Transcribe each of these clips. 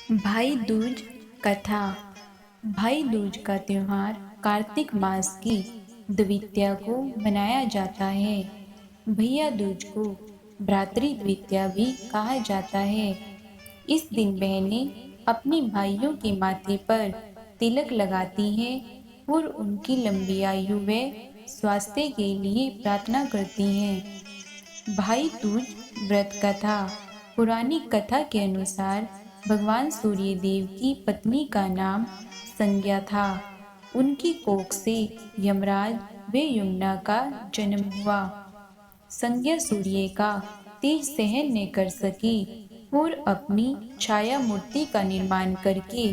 भाई दूज कथा। भाई दूज का त्योहार कार्तिक मास की द्वितीया को मनाया जाता है। भैया दूज को भ्रातृ द्वितीया भी कहा जाता है। इस दिन बहनें अपने भाइयों के माथे पर तिलक लगाती हैं और उनकी लंबी आयु व स्वास्थ्य के लिए प्रार्थना करती हैं। भाई दूज व्रत कथा। पुरानी कथा के अनुसार भगवान सूर्य देव की पत्नी का नाम संज्ञा था। उनकी कोख से यमराज व यमुना का जन्म हुआ। संज्ञा सूर्य का तेज सहन न कर सकी और अपनी छाया मूर्ति का निर्माण करके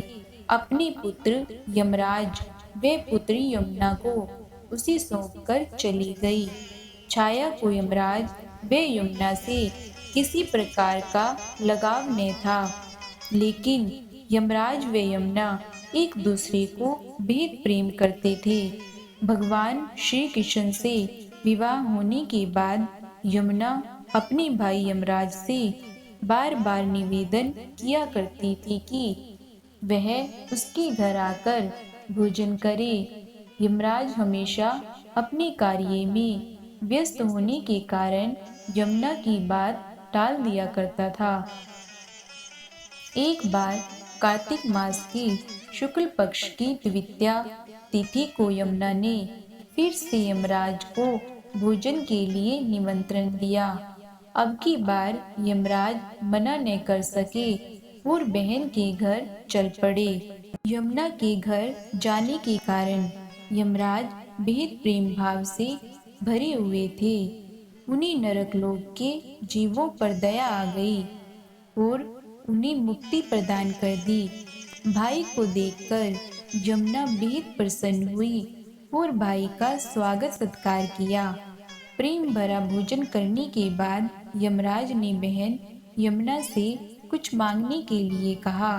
अपने पुत्र यमराज व पुत्री यमुना को उसे सौंपकर चली गई। छाया को यमराज व यमुना से किसी प्रकार का लगाव न था, लेकिन यमराज व यमुना एक दूसरे को बेहद प्रेम करते थे। भगवान श्री कृष्ण से विवाह होने के बाद यमुना अपने भाई यमराज से बार बार निवेदन किया करती थी कि वह उसके घर आकर भोजन करे। यमराज हमेशा अपने कार्य में व्यस्त होने के कारण यमुना की बात टाल दिया करता था। एक बार कार्तिक मास की शुक्ल पक्ष की द्वितीया तिथि को यमुना ने फिर से यमराज को भोजन के लिए निमंत्रण दिया। अब की बार यमराज मना न कर सके और बहन के घर चल पड़े। यमुना के घर जाने के कारण यमराज बेहद प्रेम भाव से भरे हुए थे। उन्हें नरकलोक के जीवों पर दया आ गई और उन्हें मुक्ति प्रदान कर दी। भाई को देखकर यमुना बेहद प्रसन्न हुई और भाई का स्वागत सत्कार किया। प्रेम भरा भोजन करने के बाद यमराज ने बहन यमुना से कुछ मांगने के लिए कहा।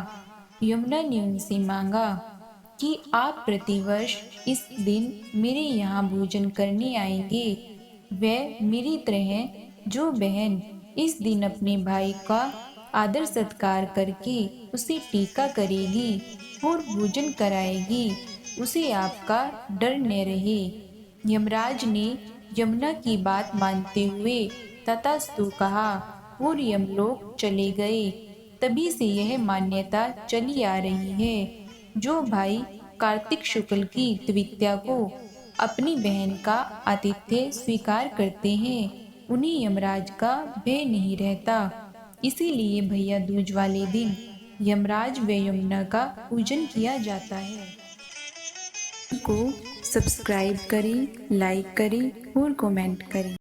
यमुना ने उनसे मांगा कि आप प्रतिवर्ष इस दिन मेरे यहाँ भोजन करने आएंगे। वह मेरी तरह जो बहन इस दिन अपने भाई का आदर सत्कार करके उसे टीका करेगी और भोजन कराएगी, उसे आपका डर न रहे। यमराज ने यमुना की बात मानते हुए तथास्तु कहा और यमलोक चले गए। तभी से यह मान्यता चली आ रही है, जो भाई कार्तिक शुक्ल की द्वितीया को अपनी बहन का आतिथ्य स्वीकार करते हैं, उन्हें यमराज का भय नहीं रहता। इसीलिए भैया दूज वाले दिन यमराज व यमुना का पूजन किया जाता है। को सब्सक्राइब करें, लाइक करें और कमेंट करें।